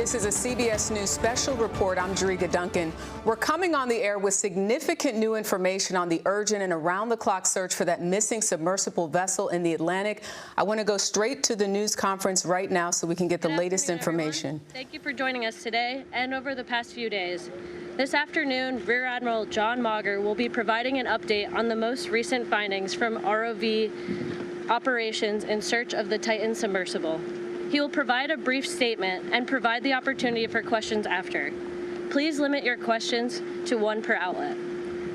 This is a CBS News special report. I'm Jerica Duncan. We're coming on the air with significant new information on the urgent and around-the-clock search for that missing submersible vessel in the Atlantic. I want to go straight to the news conference right now so we can get the latest information. Everyone. Thank you for joining us today and over the past few days. This afternoon, Rear Admiral John Mauger will be providing an update on the most recent findings from ROV operations in search of the Titan submersible. He will provide a brief statement and provide the opportunity for questions after. Please limit your questions to one per outlet.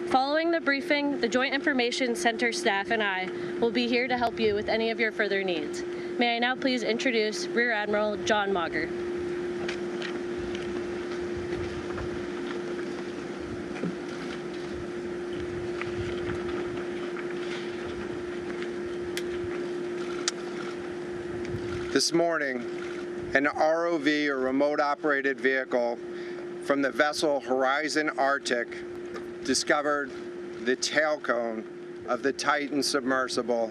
Following the briefing, the Joint Information Center staff and I will be here to help you with any of your further needs. May I now please introduce Rear Admiral John Mauger. This morning, an ROV, or remote operated vehicle, from the vessel Horizon Arctic discovered the tail cone of the Titan submersible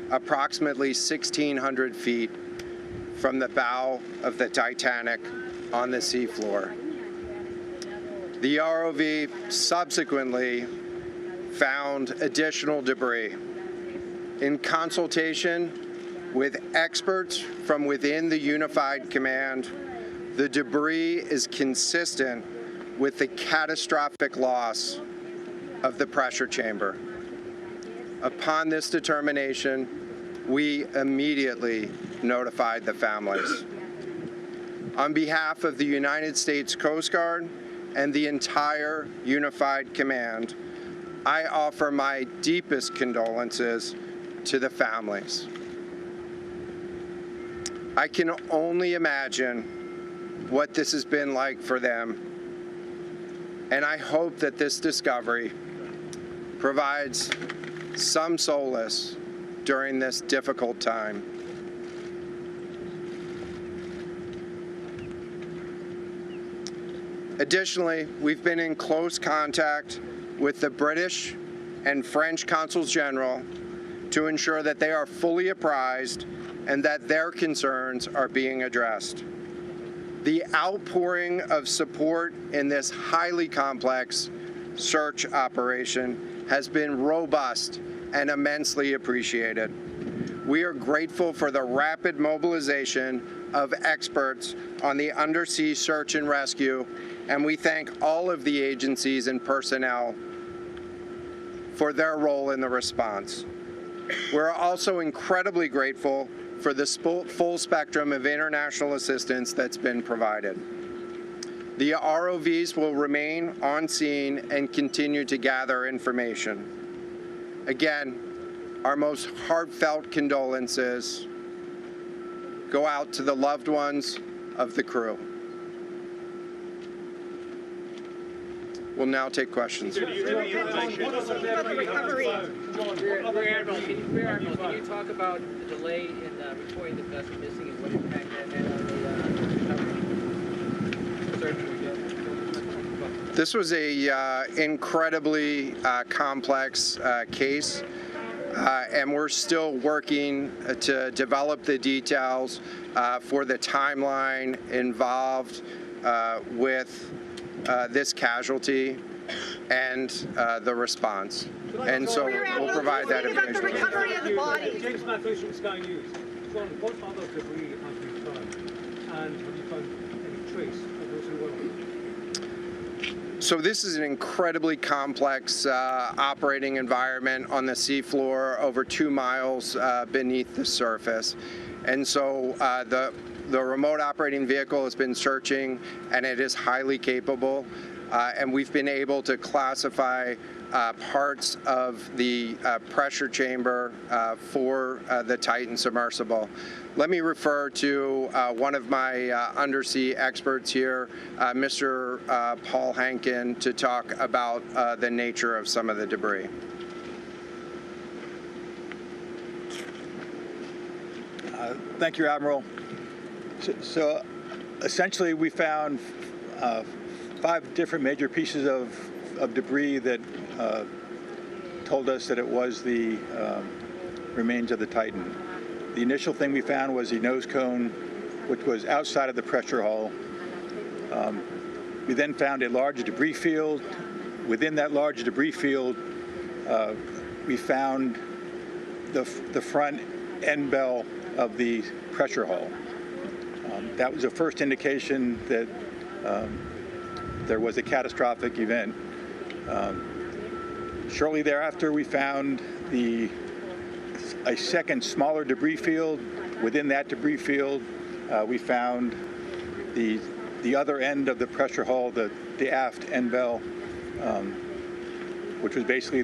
approximately 1,600 feet from the bow of the Taitanic on the seafloor. The ROV subsequently found additional debris. In consultation with experts from within the Unified Command, the debris is consistent with the catastrophic loss of the pressure chamber. Upon this determination, we immediately notified the families. On behalf of the United States Coast Guard and the entire Unified Command, I offer my deepest condolences to the families. I can only imagine what this has been like for them, and I hope that this discovery provides some solace during this difficult time. Additionally, we've been in close contact with the British and French consuls general to ensure that they are fully apprised and that their concerns are being addressed. The outpouring of support in this highly complex search operation has been robust and immensely appreciated. We are grateful for the rapid mobilization of experts on the undersea search and rescue, and we thank all of the agencies and personnel for their role in the response. We're also incredibly grateful for the full spectrum of international assistance that's been provided. The ROVs will remain on scene and continue to gather information. Again, our most heartfelt condolences go out to the loved ones of the crew. We'll now take questions. Rear Admiral, can you talk about the delay in reporting the vessel missing and what impact that had on the search? This was a incredibly complex case, and we're still working to develop the details for the timeline involved with this casualty and the response. And so we'll provide that information. The recovery of the body. James Matthews from Sky News. John, what other debris have you found? And have you found any trace of those who were on it? So this is an incredibly complex operating environment on the seafloor, over 2 miles beneath the surface. And so the remote operating vehicle has been searching, and it is highly capable. And we've been able to classify parts of the pressure chamber for the Titan submersible. Let me refer to one of my undersea experts here, Mr. Paul Hankin, to talk about the nature of some of the debris. Thank you, Admiral. So essentially, we found 5 different major pieces of debris that told us that it was the remains of the Titan. The initial thing we found was the nose cone, which was outside of the pressure hull. We then found a large debris field. Within that large debris field, we found the front end bell of the pressure hull. That was the first indication that there was a catastrophic event. Shortly thereafter, we found a second smaller debris field. Within that debris field, we found the other end of the pressure hull, the aft end bell, which was basically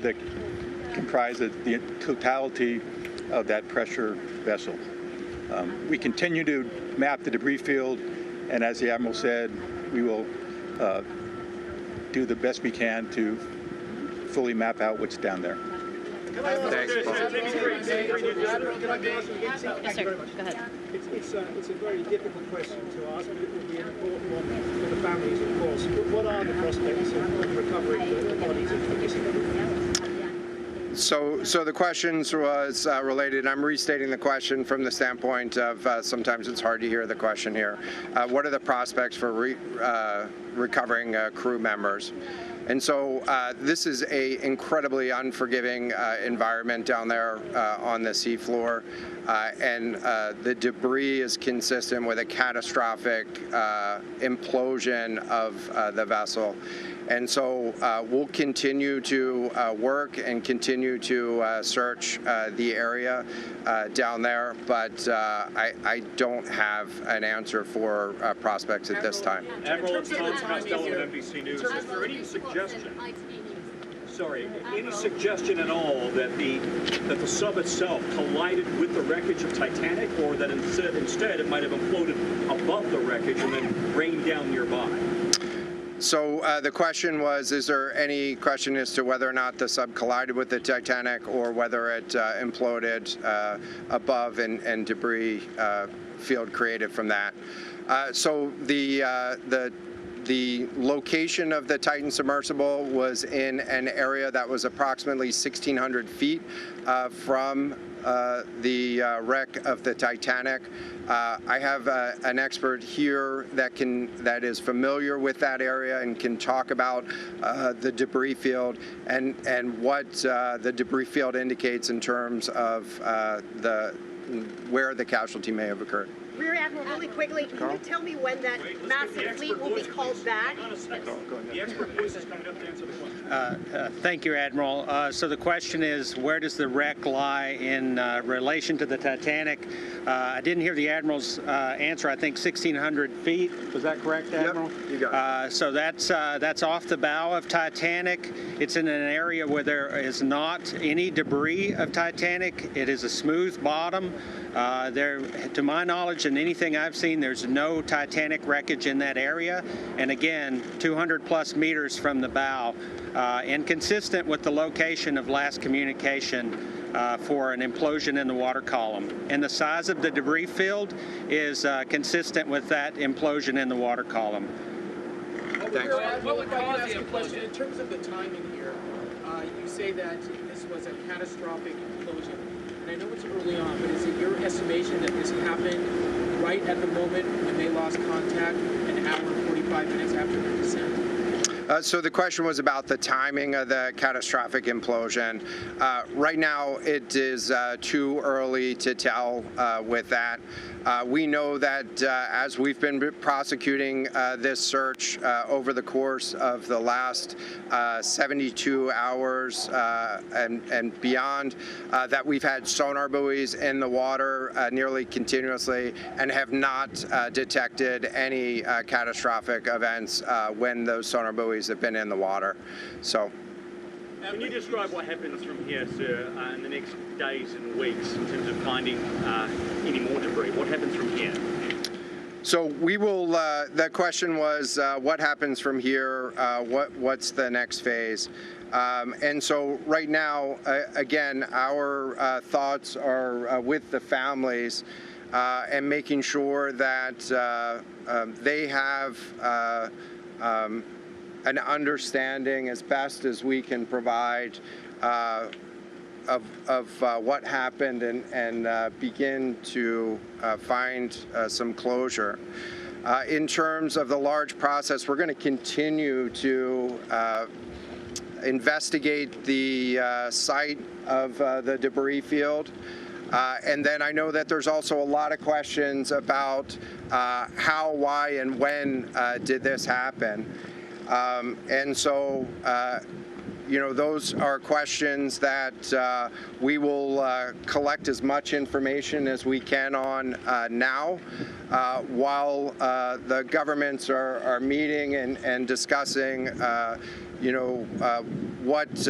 comprised of the totality of that pressure vessel. We continue to map the debris field, and as the Admiral said, we will do the best we can to fully map out what's down there. Thanks, Paul. Yes, sir. Go ahead. It's a very difficult question to ask, but it will be an important one for the families, of course. What are the prospects of recovering the bodies of the missing? So the questions was related. I'm restating the question from the standpoint of sometimes it's hard to hear the question here. What are the prospects for recovering crew members? And so this is a incredibly unforgiving environment down there on the seafloor, and the debris is consistent with a catastrophic implosion of the vessel. And so we'll continue to work and continue to search the area down there, but I don't have an answer for prospects at this time. Admiral, it's Tom Costello of NBC News. Is there any suggestion? Sorry, any suggestion at all that the sub itself collided with the wreckage of Titanic, or that instead it might have imploded above the wreckage and then rained down nearby? So the question was, is there any question as to whether or not the sub collided with the Titanic or whether it imploded above and debris field created from that? So the location of the Titan submersible was in an area that was approximately 1,600 feet from the wreck of the Titanic. I have an expert here that is familiar with that area and can talk about the debris field and what the debris field indicates in terms of where the casualty may have occurred. Rear Admiral, really quickly, can you tell me when that massive fleet will be called back? The expert voice is coming up to answer the question. Thank you, Admiral. So the question is, where does the wreck lie in relation to the Titanic? I didn't hear the Admiral's answer. I think 1,600 feet. Was that correct, Admiral? Yep, you got it. So that's off the bow of Titanic. It's in an area where there is not any debris of Titanic. It is a smooth bottom. To my knowledge and anything I've seen, there's no Titanic wreckage in that area. And again, 200 plus meters from the bow, and consistent with the location of last communication for an implosion in the water column. And the size of the debris field is consistent with that implosion in the water column. Thanks. What would cause the implosion? In terms of the timing here, you say that this was a catastrophic implosion. And I know it's early on, but is it your estimation that this happened right at the moment when they lost contact, an hour and 45 minutes after the descent? So the question was about the timing of the catastrophic implosion. Right now, it is too early to tell with that. We know that as we've been prosecuting this search over the course of the last 72 hours and beyond, that we've had sonar buoys in the water nearly continuously and have not detected any catastrophic events when those sonar buoys have been in the water. So. Can you describe what happens from here, sir, in the next days and weeks in terms of finding any more debris? What happens from here? So we will, the question was what happens from here, what's the next phase? And so right now, again, our thoughts are with the families and making sure that they have an understanding as best as we can provide of what happened and begin to find some closure. In terms of the large process, we're going to continue to investigate the site of the debris field. And then I know that there's also a lot of questions about how, why, and when did this happen. And so, you know, those are questions that we will collect as much information as we can on now, while the governments are meeting and discussing, you know, what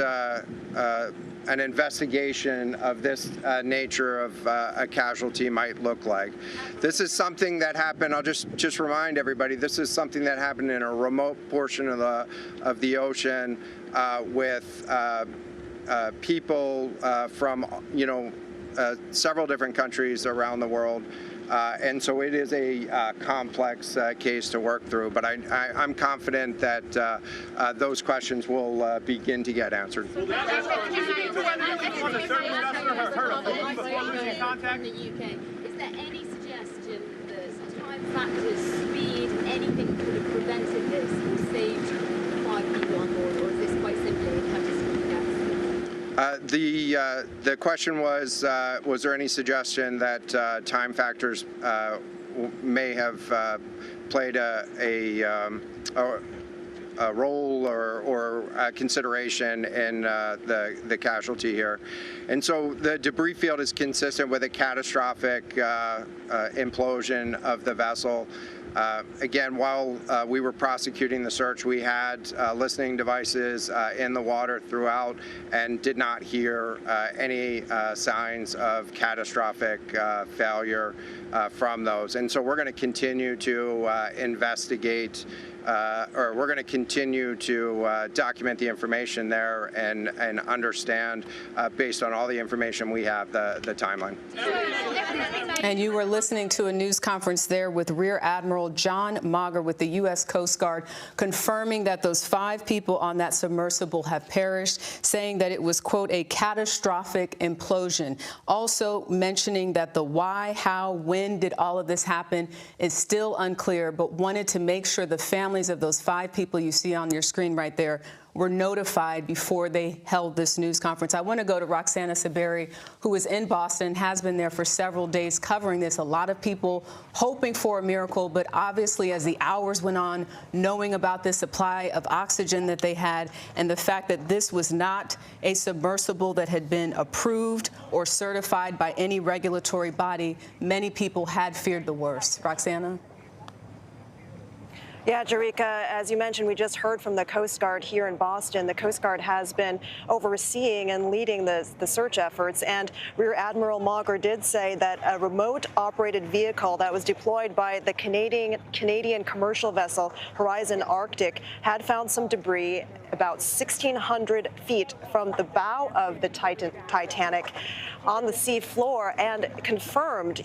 an investigation of this nature of a casualty might look like. This is something that happened, I'll just remind everybody, this is something that happened in a remote portion of the ocean with people from, you know, several different countries around the world. And so it is a complex case to work through, but I'm confident that those questions will begin to get answered. In the UK, is there any suggestion that time factors, speed, anything could have prevented this or saved 5 people on board, or is this quite simply a catastrophic accident? The question was there any suggestion that time factors may have played a role or a consideration in the casualty here? And so the debris field is consistent with a catastrophic implosion of the vessel. Again, while we were prosecuting the search, we had listening devices in the water throughout and did not hear any signs of catastrophic failure from those. And so we're going to continue to investigate, or we're going to continue to document the information there and understand, based on all the information we have, the timeline. And you were listening to a news conference there with Rear Admiral John Mauger with the U.S. Coast Guard, confirming that those 5 people on that submersible have perished, saying that it was, quote, a catastrophic implosion. Also mentioning that the why, how, when did all of this happen is still unclear, but wanted to make sure the families of those 5 people you see on your screen right there were notified before they held this news conference. I want to go to Roxana Saberi, who is in Boston, has been there for several days covering this. A lot of people hoping for a miracle, but obviously as the hours went on, knowing about the supply of oxygen that they had and the fact that this was not a submersible that had been approved or certified by any regulatory body, many people had feared the worst. Roxana? Yeah, Jerika, as you mentioned, we just heard from the Coast Guard here in Boston. The Coast Guard has been overseeing and leading the search efforts, and Rear Admiral Mauger did say that a remote-operated vehicle that was deployed by the Canadian commercial vessel Horizon Arctic had found some debris about 1,600 feet from the bow of the Titanic on the sea floor, and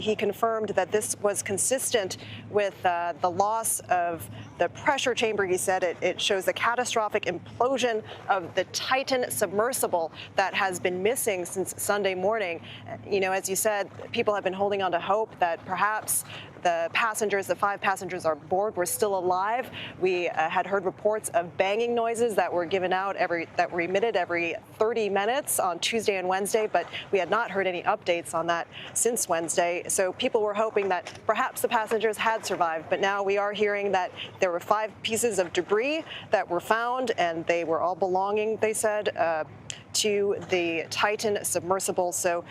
he confirmed that this was consistent with the loss of the pressure chamber. He said it shows a catastrophic implosion of the Titan submersible that has been missing since Sunday morning. You know, as you said, people have been holding on to hope that perhaps the 5 passengers on board were still alive. We had heard reports of banging noises that were emitted every 30 minutes on Tuesday and Wednesday, but we had not heard any updates on that since Wednesday. So people were hoping that perhaps the passengers had survived, but now we are hearing that there were 5 pieces of debris that were found, and they were all belonging, they said, to the Titan submersible. So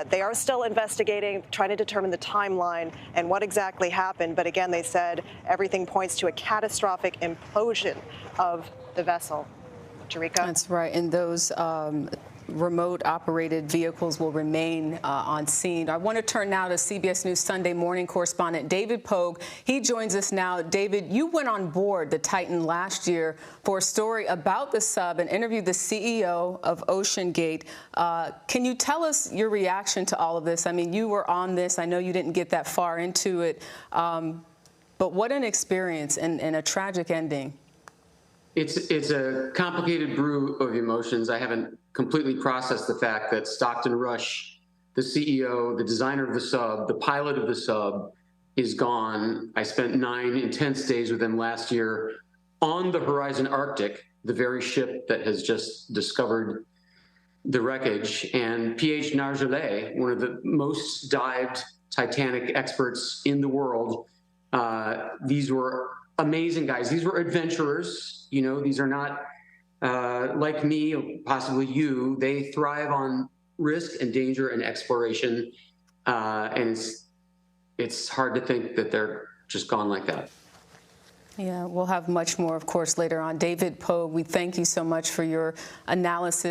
they are still investigating, trying to determine the timeline and what exactly happened. But again, they said everything points to a catastrophic implosion of the vessel. Jerika? That's right. And those remote-operated vehicles will remain on scene. I want to turn now to CBS News Sunday morning correspondent David Pogue. He joins us now. David, you went on board the Titan last year for a story about the sub and interviewed the CEO of OceanGate. Can you tell us your reaction to all of this? I mean, you were on this. I know you didn't get that far into it, but what an experience and a tragic ending. It's a complicated brew of emotions. I haven't completely processed the fact that Stockton Rush, the CEO, the designer of the sub, the pilot of the sub, is gone. I spent 9 intense days with him last year on the Horizon Arctic, the very ship that has just discovered the wreckage. And P.H. Nargeolet, one of the most dived Titanic experts in the world, these were amazing guys. These were adventurers. You know, these are not like me, or possibly you. They thrive on risk and danger and exploration. And it's hard to think that they're just gone like that. Yeah, we'll have much more, of course, later on. David Pogue, we thank you so much for your analysis.